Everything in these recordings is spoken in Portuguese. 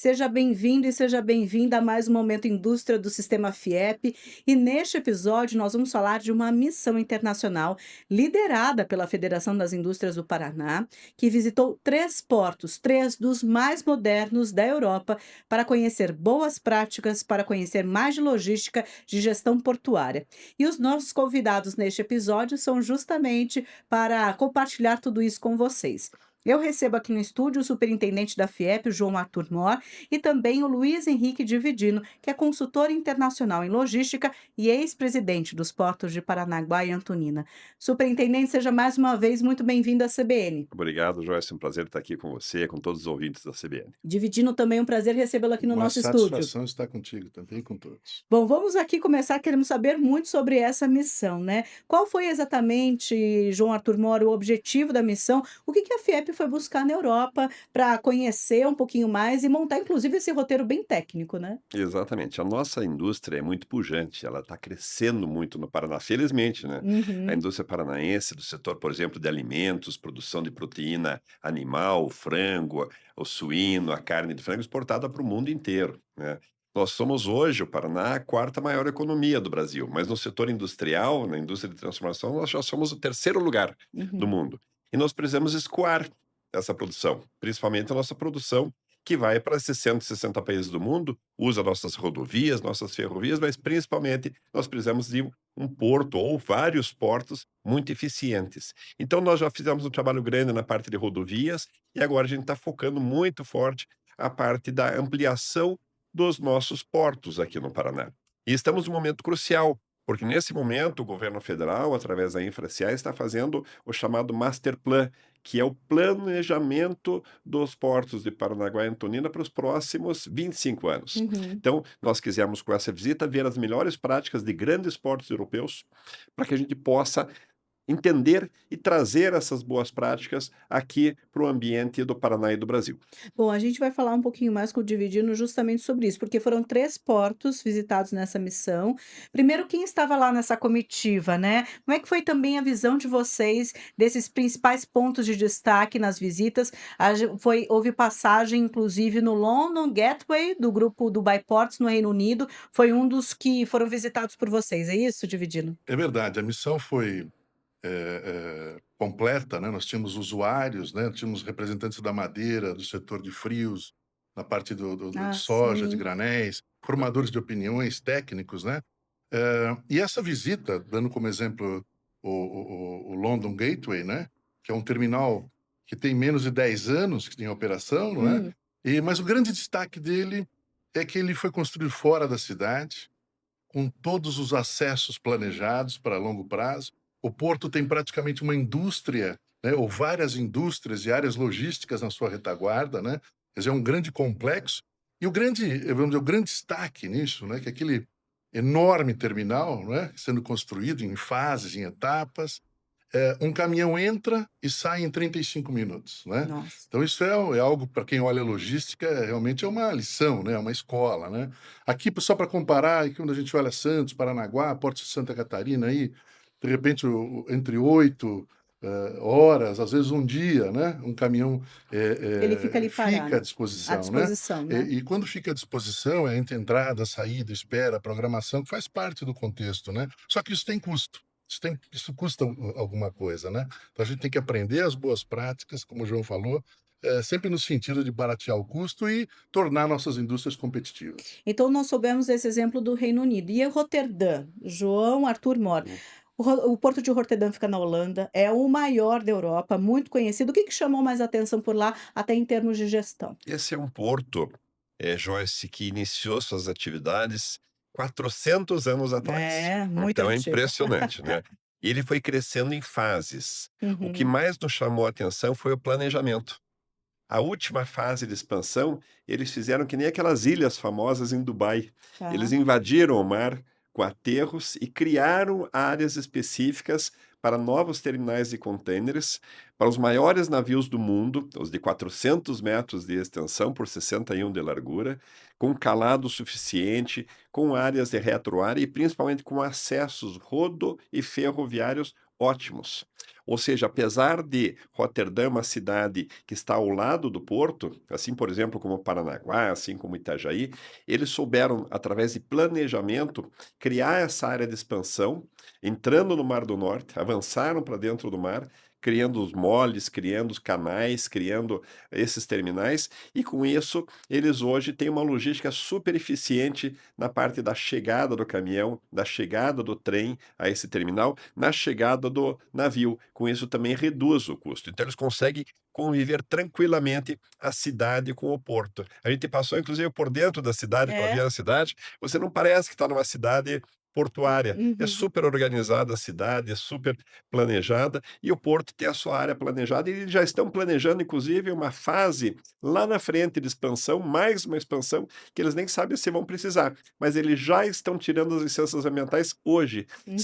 Seja bem-vindo e seja bem-vinda a mais um Momento Indústria do Sistema FIEP. E neste episódio nós vamos falar de uma missão internacional liderada pela Federação das Indústrias do Paraná, que visitou 3 portos, 3 dos mais modernos da Europa, para conhecer boas práticas, para conhecer mais de logística de gestão portuária. E os nossos convidados neste episódio são justamente para compartilhar tudo isso com vocês. Eu recebo aqui no estúdio o superintendente da FIEP, o João Arthur Mor, e também o Luiz Henrique Dividino, que é consultor internacional em logística e ex-presidente dos portos de Paranaguá e Antonina. Superintendente, seja mais uma vez muito bem-vindo à CBN. Obrigado, Joyce. É um prazer estar aqui com você, com todos os ouvintes da CBN. Dividino, também um prazer recebê-lo aqui no Uma nosso estúdio. satisfação estar contigo também, com todos. Bom, vamos aqui começar, queremos saber muito sobre essa missão, né? Qual foi exatamente, João Arthur Moro, o objetivo da missão? O que a FIEP foi buscar na Europa para conhecer um pouquinho mais e montar, inclusive, esse roteiro bem técnico, né? Exatamente. A nossa indústria é muito pujante, ela está crescendo muito no Paraná, felizmente, né? A Uhum. indústria paranaense, do setor, por exemplo, de alimentos, produção de proteína animal, o frango, o suíno, a carne de frango exportada para o mundo inteiro, né? Nós somos hoje, o Paraná, a quarta maior economia do Brasil, mas no setor industrial, na indústria de transformação, nós já somos o terceiro lugar do Uhum. mundo. E nós precisamos escoar essa produção, principalmente a nossa produção que vai para esses 160 países do mundo, usa nossas rodovias, nossas ferrovias, mas principalmente nós precisamos de um porto ou vários portos muito eficientes. Então nós já fizemos um trabalho grande na parte de rodovias e agora a gente está focando muito forte a parte da ampliação dos nossos portos aqui no Paraná. E estamos num momento crucial, porque nesse momento o governo federal, através da Infracia, está fazendo o chamado Master Plan, que é o planejamento dos portos de Paranaguá e Antonina para os próximos 25 anos. Uhum. Então, nós quisemos, com essa visita, ver as melhores práticas de grandes portos europeus, para que a gente possa entender e trazer essas boas práticas aqui para o ambiente do Paraná e do Brasil. Bom, a gente vai falar um pouquinho mais com o Dividino justamente sobre isso, porque foram 3 portos visitados nessa missão. Primeiro, quem estava lá nessa comitiva, né? Como é que foi também a visão de vocês desses principais pontos de destaque nas visitas? Houve passagem, inclusive, no London Gateway, do grupo Dubai Ports, no Reino Unido. Foi um dos que foram visitados por vocês, é isso, Dividino? É verdade, a missão foi, completa, né, nós tínhamos usuários, né, tínhamos representantes da madeira, do setor de frios, na parte de Ah, soja, de sim. granéis, formadores de opiniões, técnicos, né. E essa visita, dando como exemplo o London Gateway, né, que é um terminal que tem menos de 10 anos que tem operação, não é, Hum. mas o grande destaque dele é que ele foi construído fora da cidade, com todos os acessos planejados para longo prazo. O porto tem praticamente uma indústria, né, ou várias indústrias e áreas logísticas na sua retaguarda, né? Quer dizer, é um grande complexo. E vamos dizer, o grande destaque nisso, né, que é aquele enorme terminal, né, sendo construído em fases, em etapas, um caminhão entra e sai em 35 minutos, né. Nossa. Então isso é algo para quem olha logística, realmente é uma lição, né, é uma escola, né. Aqui, só para comparar, quando a gente olha Santos, Paranaguá, Porto de Santa Catarina aí, de repente entre 8, horas, às vezes um dia, né, um caminhão, Ele fica ali fica à parado, à disposição, né. disposição, né? E quando fica à disposição, é entre entrada, saída, espera, programação, que faz parte do contexto, né. Só que isso tem custo. Isso custa alguma coisa, né. Então a gente tem que aprender as boas práticas, como o João falou, sempre no sentido de baratear o custo e tornar nossas indústrias competitivas. Então nós soubemos desse exemplo do Reino Unido. E Roterdã? João Arthur Mor. O porto de Roterdã fica na Holanda, é o maior da Europa, muito conhecido. O que chamou mais atenção por lá, até em termos de gestão? Esse é um porto, Joyce, que iniciou suas atividades 400 anos atrás. É, muito Então é antigo. impressionante, né. E ele foi crescendo em fases. O que Uhum, mais nos chamou a atenção foi o planejamento. A última fase de expansão, eles fizeram que nem aquelas ilhas famosas em Dubai. Eles tá. invadiram o mar com aterros e criaram áreas específicas para novos terminais de contêineres, para os maiores navios do mundo, os de 400 metros de extensão por 61 de largura, com calado suficiente, com áreas de retroárea e principalmente com acessos rodo e ferroviários ótimos. Ou seja, apesar de Roterdã uma cidade que está ao lado do porto, assim, por exemplo, como Paranaguá, assim como Itajaí, eles souberam, através de planejamento, criar essa área de expansão, entrando no Mar do Norte, avançaram para dentro do mar, criando os moles, criando os canais, criando esses terminais, e com isso eles hoje têm uma logística super eficiente na parte da chegada do caminhão, da chegada do trem a esse terminal, na chegada do navio. Com isso também reduz o custo. Então eles conseguem conviver tranquilamente a cidade com o porto. A gente passou inclusive por dentro da cidade para ver É. a cidade, você não parece que está numa cidade portuária. É Uhum. super organizada a cidade, é super planejada, e o porto tem a sua área planejada, e eles já estão planejando inclusive uma fase lá na frente de expansão, mais uma expansão, que eles nem sabem se vão precisar, mas eles já estão tirando as licenças ambientais hoje, Uhum.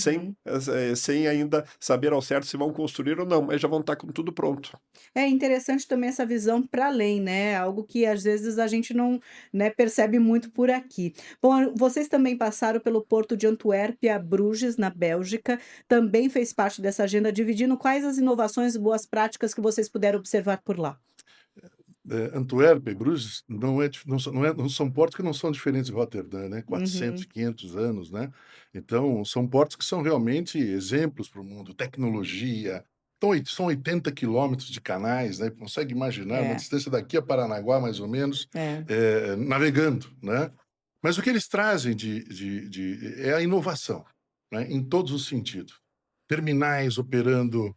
sem ainda saber ao certo se vão construir ou não, mas já vão estar com tudo pronto. É interessante também essa visão para além, né, algo que às vezes a gente não, né, percebe muito por aqui. Bom, vocês também passaram pelo porto de Antuérpia, Bruges, na Bélgica, também fez parte dessa agenda, dividindo quais as inovações e boas práticas que vocês puderam observar por lá? Antuérpia e Bruges não é dif não são portos que não são diferentes de Roterdã, né, 400, Uhum. 500 anos, né. Então, são portos que são realmente exemplos para o mundo, tecnologia. Então, são 80 quilômetros de canais, né, consegue imaginar uma É, distância daqui a Paranaguá, mais ou menos, é. navegando, né. Mas o que eles trazem é a inovação, né, em todos os sentidos. Terminais operando,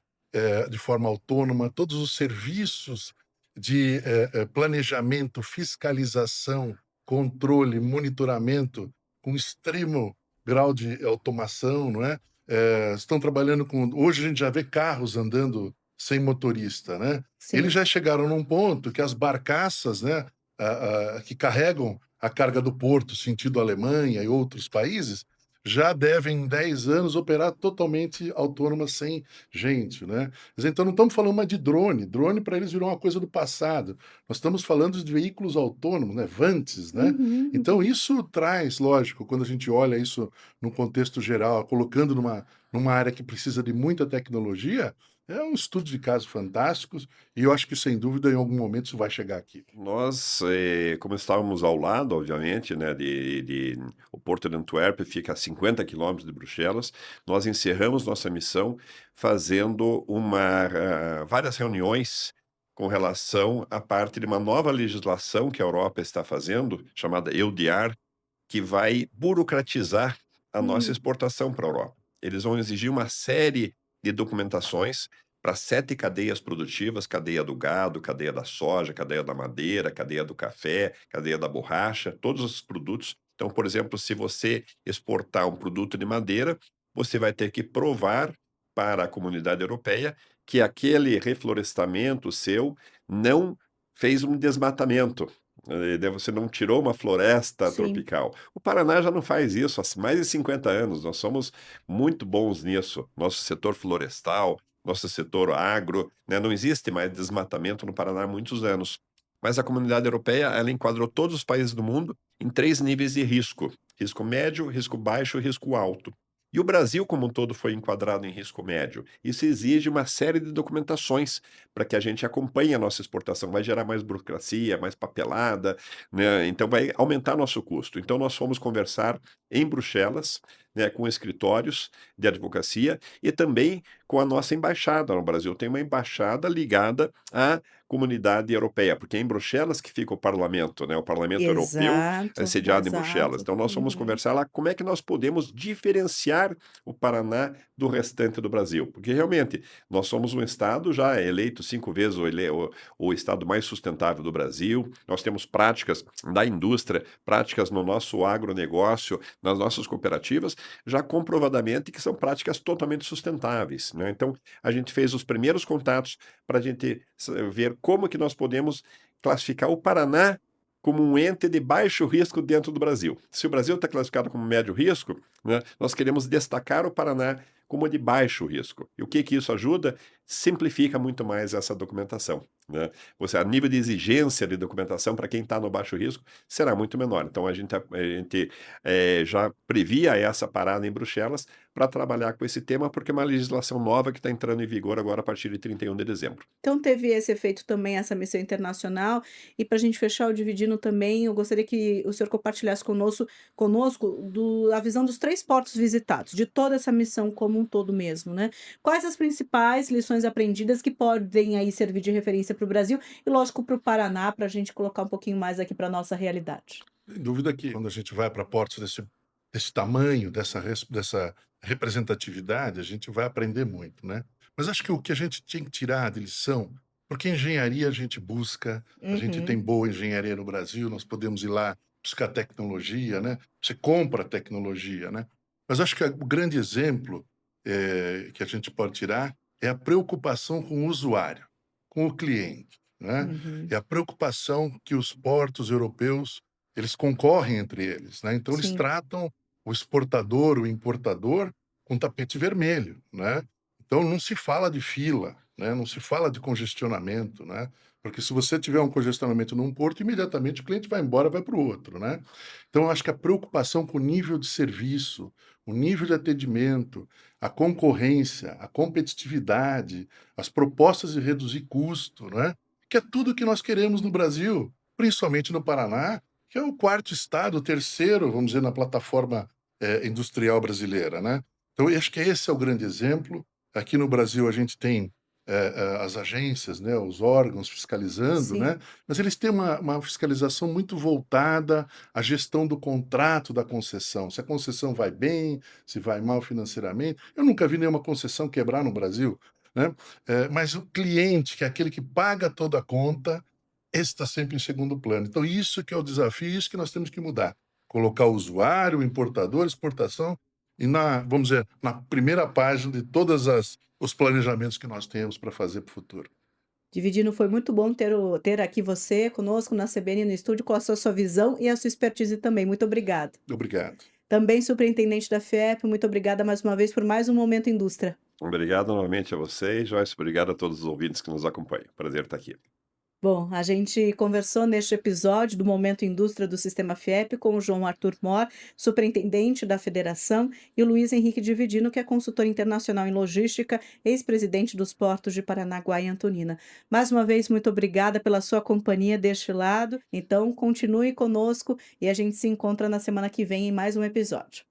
de forma autônoma, todos os serviços de, planejamento, fiscalização, controle, monitoramento, com extremo grau de automação, não é? Estão trabalhando com hoje a gente já vê carros andando sem motorista, né. Eles Sim. já chegaram num ponto que as barcaças, né, que carregam a carga do porto sentido Alemanha e outros países, já devem em 10 anos operar totalmente autônomas sem gente, né. Quer dizer, então não estamos falando mais de drone, drone para eles virou uma coisa do passado. Nós estamos falando de veículos autônomos, né, vantes, né. Uhum, Então uhum. isso traz, lógico, quando a gente olha isso num contexto geral, colocando numa área que precisa de muita tecnologia, é um estudo de caso fantásticos, e eu acho que sem dúvida em algum momento isso vai chegar aqui. Nós, como estávamos ao lado, obviamente, né, o Porto de Antuérpia fica a 50 quilômetros de Bruxelas, nós encerramos nossa missão fazendo várias reuniões com relação à parte de uma nova legislação que a Europa está fazendo, chamada EUDR, que vai burocratizar a nossa Hum, exportação para a Europa. Eles vão exigir uma série de documentações para 7 cadeias produtivas: cadeia do gado, cadeia da soja, cadeia da madeira, cadeia do café, cadeia da borracha, todos os produtos. Então, por exemplo, se você exportar um produto de madeira, você vai ter que provar para a comunidade europeia que aquele reflorestamento seu não fez um desmatamento, daí você não tirou uma floresta sim. tropical. O Paraná já não faz isso há mais de 50 anos, nós somos muito bons nisso. Nosso setor florestal, nosso setor agro, né, não existe mais desmatamento no Paraná há muitos anos. Mas a comunidade europeia, ela enquadrou todos os países do mundo em 3 níveis de risco: risco médio, risco baixo e risco alto. E o Brasil como um todo foi enquadrado em risco médio. Isso exige uma série de documentações para que a gente acompanhe a nossa exportação. Vai gerar mais burocracia, mais papelada, né, então vai aumentar nosso custo. Então nós fomos conversar em Bruxelas, né, com escritórios de advocacia e também com a nossa embaixada no Brasil. Tem uma embaixada ligada à comunidade europeia, porque é em Bruxelas que fica o parlamento, né, o Parlamento Europeu é Exato, sediado em Bruxelas. exato. Então nós fomos Uhum. conversar lá como é que nós podemos diferenciar o Paraná do restante do Brasil, porque realmente nós somos um estado já eleito 5 vezes o estado mais sustentável do Brasil. Nós temos práticas da indústria, práticas no nosso agronegócio, nas nossas cooperativas, já comprovadamente que são práticas totalmente sustentáveis, né. Então, a gente fez os primeiros contatos para a gente ver como que nós podemos classificar o Paraná como um ente de baixo risco dentro do Brasil. Se o Brasil está classificado como médio risco, né, nós queremos destacar o Paraná como de baixo risco. E o que que isso ajuda? Simplifica muito mais essa documentação. né? A nível de exigência de documentação para quem está no baixo risco será muito menor. Então a gente já previa essa parada em Bruxelas para trabalhar com esse tema, porque é uma legislação nova que está entrando em vigor agora a partir de 31 de dezembro. Então teve esse efeito também, essa missão internacional. E para a gente fechar o dividindo também, eu gostaria que o senhor compartilhasse conosco a visão dos 3 portos visitados, de toda essa missão como um todo mesmo, né. Quais as principais lições aprendidas que podem aí servir de referência para o Brasil e lógico para o Paraná, para a gente colocar um pouquinho mais aqui para nossa realidade? Sem dúvida que quando a gente vai para portos desse tamanho, dessa representatividade, a gente vai aprender muito, né. Mas acho que o que a gente tinha que tirar de lição, porque engenharia a gente busca, a gente tem Uhum. boa engenharia no Brasil, nós podemos ir lá buscar tecnologia, né, você compra tecnologia, né. Mas acho que o grande exemplo, que a gente pode tirar é a preocupação com o usuário, com o cliente, né. Uhum. É a preocupação que os portos europeus eles concorrem entre eles, né, então eles Sim. tratam o exportador, o importador, com tapete vermelho, né. Então não se fala de fila, né, não se fala de congestionamento, né, porque se você tiver um congestionamento num porto, imediatamente o cliente vai embora, vai para o outro, né. Então eu acho que a preocupação com o nível de serviço, o nível de atendimento, a concorrência, a competitividade, as propostas de reduzir custo, né, que é tudo que nós queremos no Brasil, principalmente no Paraná, que é o quarto estado, o terceiro, vamos dizer, na plataforma, industrial brasileira, né. Então eu acho que esse é o grande exemplo. Aqui no Brasil a gente tem, as agências, né, os órgãos fiscalizando, Sim. né, mas eles têm uma fiscalização muito voltada à gestão do contrato da concessão, se a concessão vai bem, se vai mal financeiramente. Eu nunca vi nenhuma concessão quebrar no Brasil, né, mas o cliente, que é aquele que paga toda a conta, esse está sempre em segundo plano. Então isso que é o desafio, isso que nós temos que mudar. Colocar o usuário, o importador, exportação e vamos dizer, na primeira página de todas as os planejamentos que nós temos para fazer para o futuro. Dividindo, foi muito bom ter aqui você conosco na CBN no estúdio com a sua visão e a sua expertise também. Muito obrigada. Obrigado. Também superintendente da FIEP, muito obrigada mais uma vez por mais um Momento Indústria. Obrigado novamente a vocês, Joyce. Obrigado a todos os ouvintes que nos acompanham. Prazer estar aqui. Bom, a gente conversou neste episódio do Momento Indústria do Sistema FIEP com o João Arthur Mor, superintendente da federação, e o Luiz Henrique Dividino, que é consultor internacional em logística, ex-presidente dos portos de Paranaguá e Antonina. Mais uma vez, muito obrigada pela sua companhia deste lado. Então, continue conosco e a gente se encontra na semana que vem em mais um episódio.